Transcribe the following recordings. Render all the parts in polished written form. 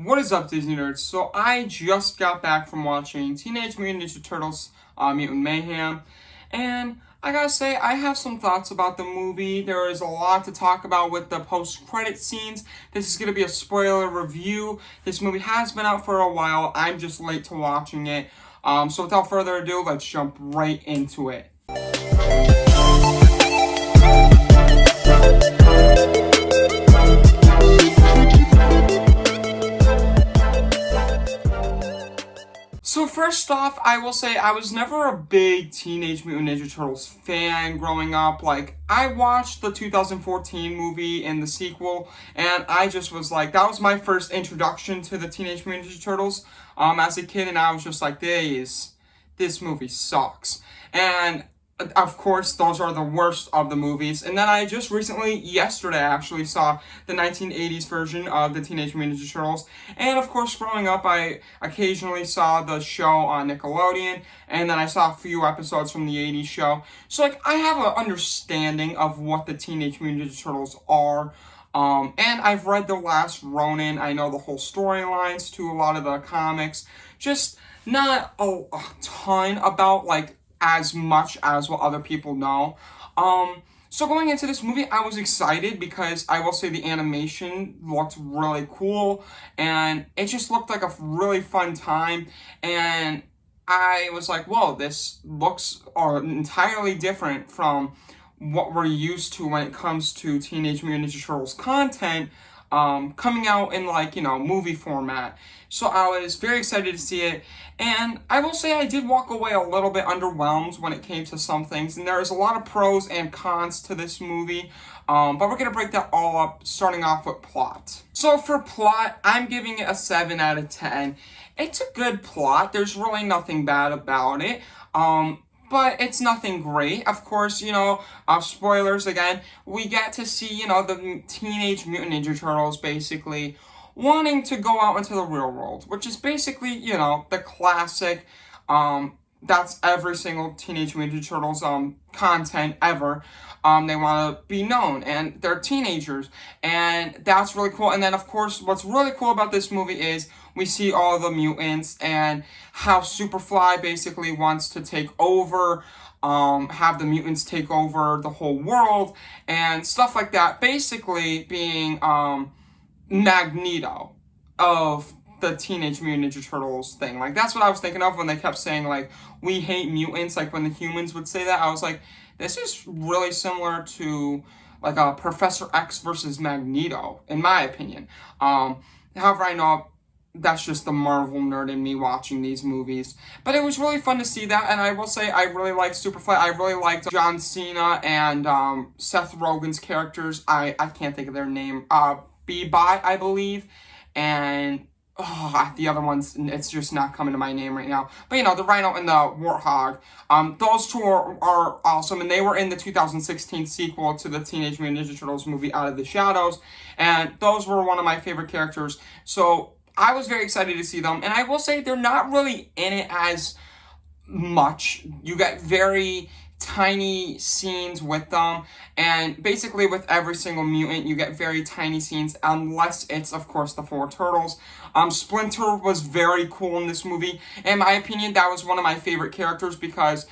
What is up, Disney nerds? So I just got back from watching Teenage Mutant Ninja Turtles Mutant Mayhem, and I gotta say, I have some thoughts about the movie. There is a lot to talk about with the post-credit scenes. This is gonna be a spoiler review. This movie has been out for a while. I'm just late to watching it. So without further ado, let's jump right into it. So first off, I will say I was never a big Teenage Mutant Ninja Turtles fan growing up. Like, I watched the 2014 movie and the sequel, and I just was like, that was my first introduction to the Teenage Mutant Ninja Turtles as a kid, and I was just like, this movie sucks. And of course, those are the worst of the movies. And then I just recently, yesterday actually, saw the 1980s version of the Teenage Mutant Ninja Turtles. And of course, growing up, I occasionally saw the show on Nickelodeon. And then I saw a few episodes from the 80s show. So, like, I have an understanding of what the Teenage Mutant Ninja Turtles are. And I've read The Last Ronin. I know the whole storylines to a lot of the comics. Just not a ton about, like, as much as what other people know. So going into this movie, I was excited because I will say the animation looked really cool, and it just looked like a really fun time, and I was like, whoa, this looks entirely different from what we're used to when it comes to Teenage Mutant Ninja Turtles content, coming out in, like, movie format. So I was very excited to see it, and I will say I did walk away a little bit underwhelmed when it came to some things, and there's a lot of pros and cons to this movie, but we're going to break that all up, starting off with plot. So for plot, I'm giving it a 7 out of 10. It's a good plot. There's really nothing bad about it. But it's nothing great. Of course, spoilers again. We get to see, the Teenage Mutant Ninja Turtles basically wanting to go out into the real world, which is basically, the classic, that's every single Teenage Mutant Ninja Turtles content ever. They want to be known, and they're teenagers, and that's really cool. And then, of course, what's really cool about this movie is we see all the mutants and how Superfly basically wants to take over, have the mutants take over the whole world, and stuff like that, basically being Magneto of the Teenage Mutant Ninja Turtles thing. Like, that's what I was thinking of when they kept saying, like, we hate mutants, like when the humans would say that. I was like, this is really similar to, like, a Professor X versus Magneto, in my opinion. However, I know that's just the Marvel nerd in me watching these movies. But it was really fun to see that, and I will say I really liked Superfly. I really liked John Cena and Seth Rogen's characters. I can't think of their name. Bebot, I believe, and the other ones, it's just not coming to my name right now. But, the Rhino and the Warthog, those two are awesome, and they were in the 2016 sequel to the Teenage Mutant Ninja Turtles movie, Out of the Shadows, and those were one of my favorite characters. So I was very excited to see them, and I will say they're not really in it as much. You get very tiny scenes with them, and basically with every single mutant you get very tiny scenes, unless it's, of course, the 4 turtles. Splinter was very cool in this movie. In my opinion, that was one of my favorite characters because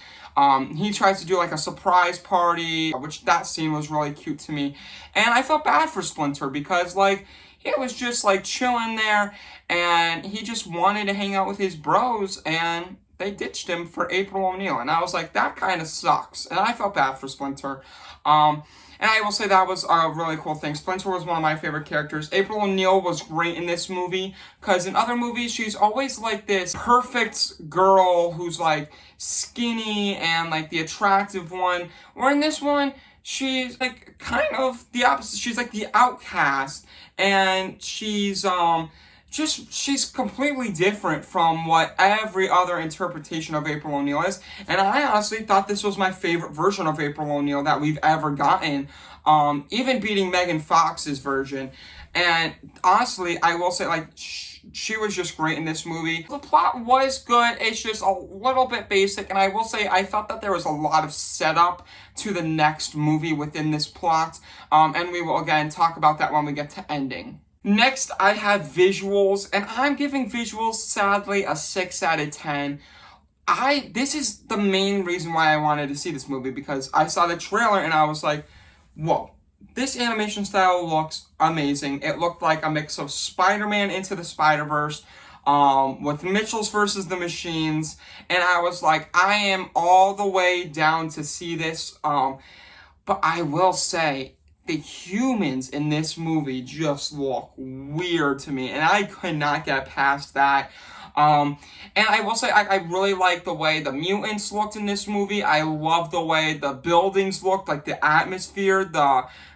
he tries to do, like, a surprise party, which that scene was really cute to me. And I felt bad for Splinter because, like, he was just, like, chilling there, and he just wanted to hang out with his bros, and they ditched him for April O'Neil, and I was like, that kind of sucks, and I felt bad for Splinter. And I will say that was a really cool thing. Splinter was one of my favorite characters. April O'Neil was great in this movie, because in other movies, she's always like this perfect girl who's, like, skinny and, like, the attractive one. Or in this one, she's, like, kind of the opposite. She's, like, the outcast, and she's completely different from what every other interpretation of April O'Neil is. And I honestly thought this was my favorite version of April O'Neil that we've ever gotten, even beating Megan Fox's version. And honestly, I will say, like, she was just great in this movie. The plot was good. It's just a little bit basic. And I will say, I thought that there was a lot of setup to the next movie within this plot. And we will, again, talk about that when we get to ending. Next, I have visuals, and I'm giving visuals, sadly, a 6 out of 10. This is the main reason why I wanted to see this movie, because I saw the trailer and I was like, whoa, this animation style looks amazing. It looked like a mix of Spider-Man Into the Spider-Verse, with Mitchell's versus the Machines, and I was like, I am all the way down to see this, but I will say, the humans in this movie just look weird to me, and I could not get past that. And I will say, I really like the way the mutants looked in this movie. I love the way the buildings looked, like the atmosphere,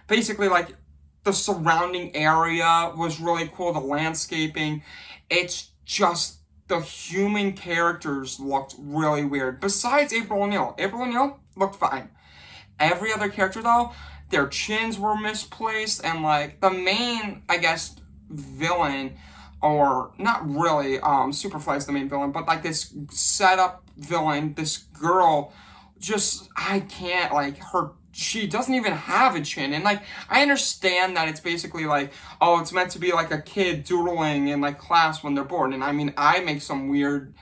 basically like the surrounding area was really cool, the landscaping. It's just, the human characters looked really weird. Besides April O'Neil. April O'Neil looked fine. Every other character, though, their chins were misplaced, and like the main, I guess, villain, or not really, Superfly's the main villain, but like this setup villain, this girl, just, I can't, like, she doesn't even have a chin, and like, I understand that it's basically like, oh, it's meant to be like a kid doodling in like class when they're bored, and I mean, I make some weird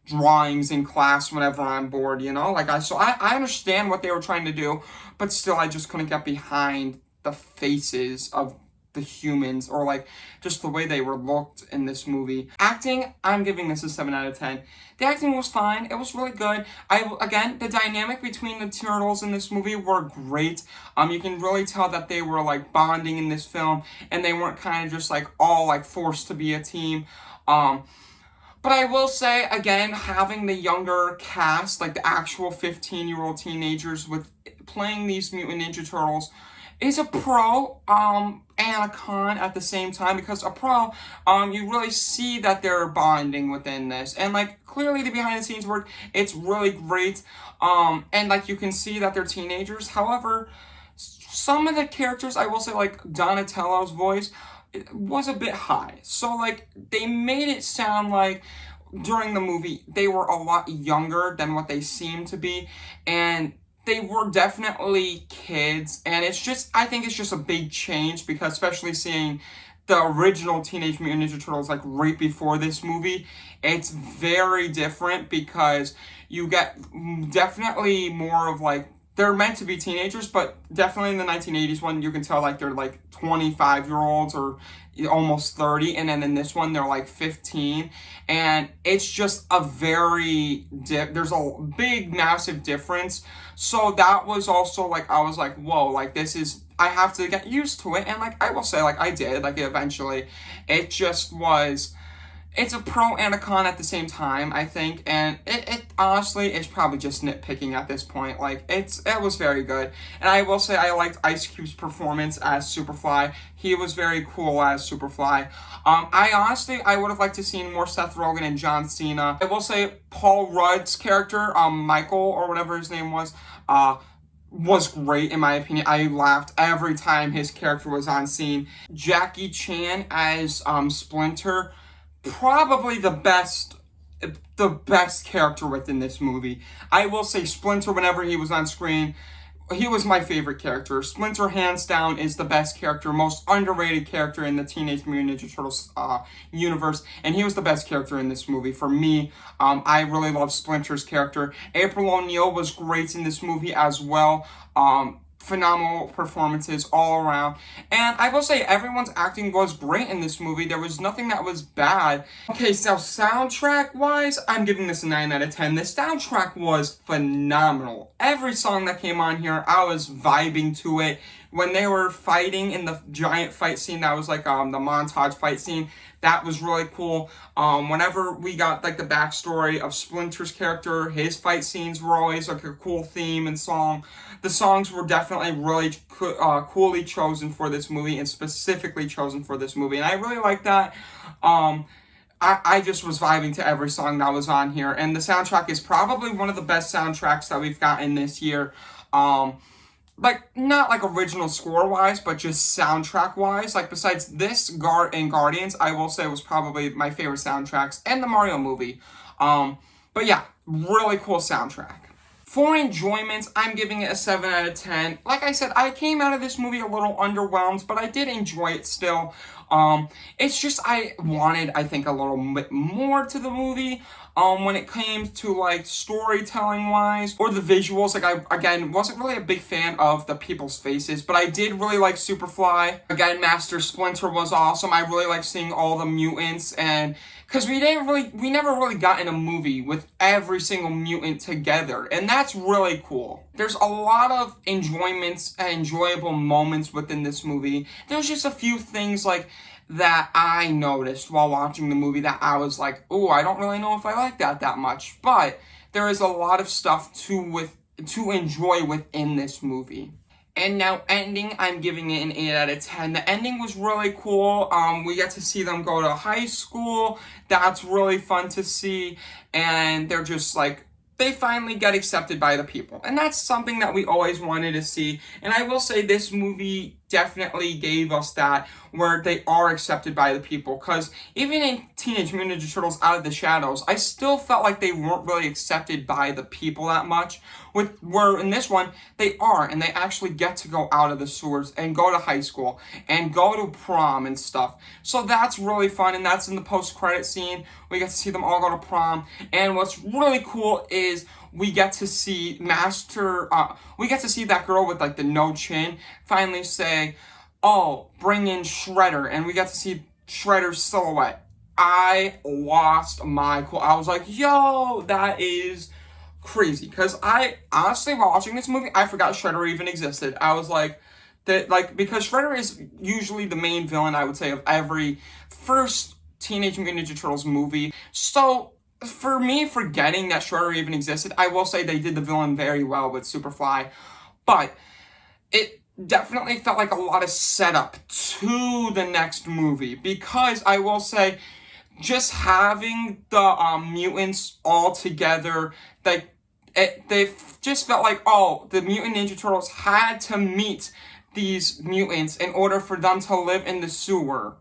drawings in class whenever I'm bored, you know, like I understand what they were trying to do, but still I just couldn't get behind the faces of the humans, or like just the way they were looked in this movie. Acting, I'm giving this a 7 out of 10. The acting was fine. It was really good. Again, the dynamic between the turtles in this movie were great. You can really tell that they were like bonding in this film, and they weren't kind of just like all like forced to be a team. But I will say, again, having the younger cast, like the actual 15-year-old teenagers with playing these Mutant Ninja Turtles, is a pro and a con at the same time, because a pro, you really see that they're bonding within this, and like clearly the behind the scenes work, it's really great, and like you can see that they're teenagers. However, some of the characters, I will say, like Donatello's voice, it was a bit high, so like they made it sound like during the movie they were a lot younger than what they seemed to be, and they were definitely kids, and it's just, I think it's just a big change, because especially seeing the original Teenage Mutant Ninja Turtles like right before this movie, it's very different, because you get definitely more of like, they're meant to be teenagers, but definitely in the 1980s one, you can tell like they're like 25-year-olds or almost 30, and then in this one, they're like 15, and it's just a very, there's a big, massive difference, so that was also like, I was like, whoa, like this is, I have to get used to it, and like, I will say, like, I did, like, eventually, it just was, it's a pro and a con at the same time, I think, and it honestly is probably just nitpicking at this point. Like, it was very good, and I will say I liked Ice Cube's performance as Superfly. He was very cool as Superfly. I would have liked to seen more Seth Rogen and John Cena. I will say Paul Rudd's character, Michael, or whatever his name was great in my opinion. I laughed every time his character was on scene. Jackie Chan as Splinter, probably the best character within this movie. I will say Splinter, whenever he was on screen, he was my favorite character. Splinter, hands down, is the best character, most underrated character in the Teenage Mutant Ninja Turtles universe, and he was the best character in this movie for me. I really love Splinter's character. April O'Neil was great in this movie as well. Phenomenal performances all around, and I will say everyone's acting was great in this movie. There was nothing that was bad. Okay, so soundtrack wise, I'm giving this a 9 out of 10. The soundtrack was phenomenal. Every song that came on here, I was vibing to it. When they were fighting in the giant fight scene, that was like the montage fight scene, that was really cool. Whenever we got like the backstory of Splinter's character, his fight scenes were always like a cool theme and song. The songs were definitely really coolly chosen for this movie, and specifically chosen for this movie, and I really like that. I just was vibing to every song that was on here, and the soundtrack is probably one of the best soundtracks that we've gotten this year. Like, not like original score-wise, but just soundtrack-wise. Like, besides this and Guardians, I will say was probably my favorite soundtracks, and the Mario movie. But yeah, really cool soundtrack. For enjoyment, I'm giving it a 7 out of 10. Like I said, I came out of this movie a little underwhelmed, but I did enjoy it still. It's just I wanted, I think, a little bit more to the movie. When it came to like storytelling wise or the visuals, like I again wasn't really a big fan of the people's faces, but I did really like Superfly. Again, Master Splinter was awesome. I really like seeing all the mutants, and because we never really got in a movie with every single mutant together, and that's really cool. There's a lot of enjoyments and enjoyable moments within this movie. There's just a few things like that I noticed while watching the movie that I was like, oh, I don't really know if I like that much. But there is a lot of stuff to enjoy within this movie. And now ending, I'm giving it an 8 out of 10. The ending was really cool. We get to see them go to high school. That's really fun to see. And they're just like, they finally get accepted by the people. And that's something that we always wanted to see. And I will say this movie definitely gave us that, where they are accepted by the people. Because even in Teenage Mutant Ninja Turtles Out of the Shadows, I still felt like they weren't really accepted by the people that much. Where in this one, they are, and they actually get to go out of the sewers and go to high school and go to prom and stuff. So that's really fun, and that's in the post-credit scene. We get to see them all go to prom. And what's really cool is we get to see we get to see that girl with like the no chin finally say, oh, bring in Shredder, and we get to see Shredder's silhouette. I lost my cool. I was like, yo, that is crazy. Because I honestly, while watching this movie, I forgot Shredder even existed. I was like, because Shredder is usually the main villain, I would say, of every first Teenage Mutant Ninja Turtles movie. So for me, forgetting that Shredder even existed, I will say they did the villain very well with Superfly. But it definitely felt like a lot of setup to the next movie. Because I will say, just having the mutants all together, they just felt like, oh, the Mutant Ninja Turtles had to meet these mutants in order for them to live in the sewer.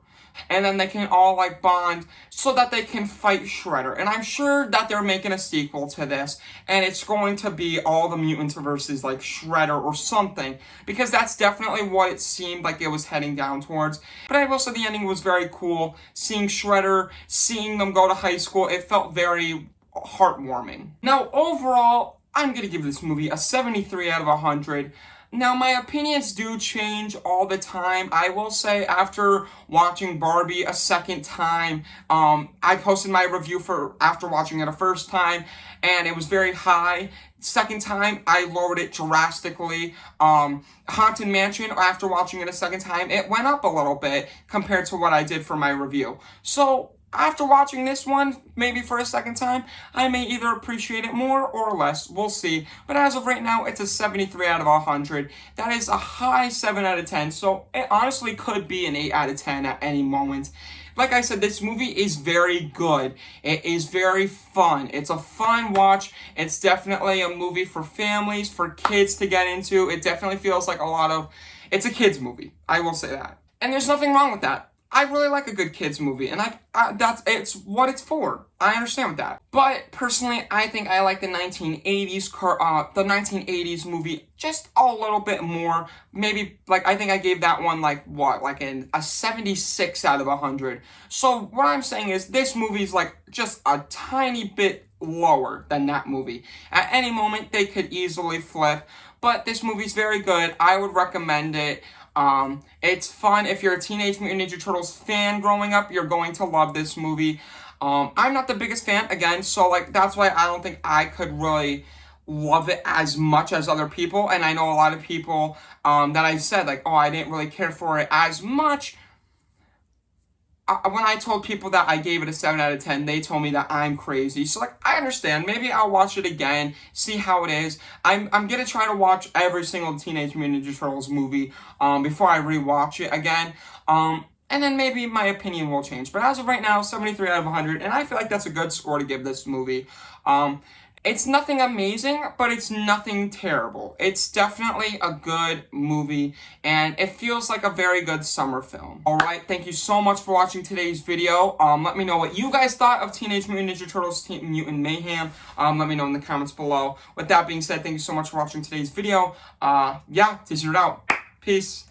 And then they can all like bond so that they can fight Shredder. And I'm sure that they're making a sequel to this, and it's going to be all the mutants versus like Shredder or something, because that's definitely what it seemed like it was heading down towards. But I will say the ending was very cool. Seeing Shredder, seeing them go to high school, it felt very heartwarming. Now overall, I'm gonna give this movie a 73 out of 100. Now, my opinions do change all the time. I will say, after watching Barbie a second time, I posted my review for after watching it a first time, and it was very high. Second time, I lowered it drastically. Haunted Mansion, after watching it a second time, it went up a little bit compared to what I did for my review. So after watching this one, maybe for a second time, I may either appreciate it more or less. We'll see. But as of right now, it's a 73 out of 100. That is a high 7 out of 10. So it honestly could be an 8 out of 10 at any moment. Like I said, this movie is very good. It is very fun. It's a fun watch. It's definitely a movie for families, for kids to get into. It definitely feels like it's a kids movie. I will say that. And there's nothing wrong with that. I really like a good kids movie, and it's what it's for. I understand with that. But personally, I think I like the 1980s movie just a little bit more. Maybe I think I gave that one a 76 out of 100. So what I'm saying is this movie's just a tiny bit lower than that movie. At any moment they could easily flip, but this movie's very good. I would recommend it. It's fun. If you're a Teenage Mutant Ninja Turtles fan growing up, you're going to love this movie. I'm not the biggest fan, again, so that's why I don't think I could really love it as much as other people. And I know a lot of people that I've said oh, I didn't really care for it as much. When I told people that I gave it a 7 out of 10, they told me that I'm crazy. So I understand. Maybe I'll watch it again, see how it is. I'm gonna try to watch every single Teenage Mutant Ninja Turtles movie before I rewatch it again. And then maybe my opinion will change. But as of right now, 73 out of 100, and I feel like that's a good score to give this movie. It's nothing amazing, but it's nothing terrible. It's definitely a good movie, and it feels like a very good summer film. Alright, thank you so much for watching today's video. Let me know what you guys thought of Teenage Mutant Ninja Turtles Mutant Mayhem. Let me know in the comments below. With that being said, thank you so much for watching today's video. Yeah, teaser it out. Peace.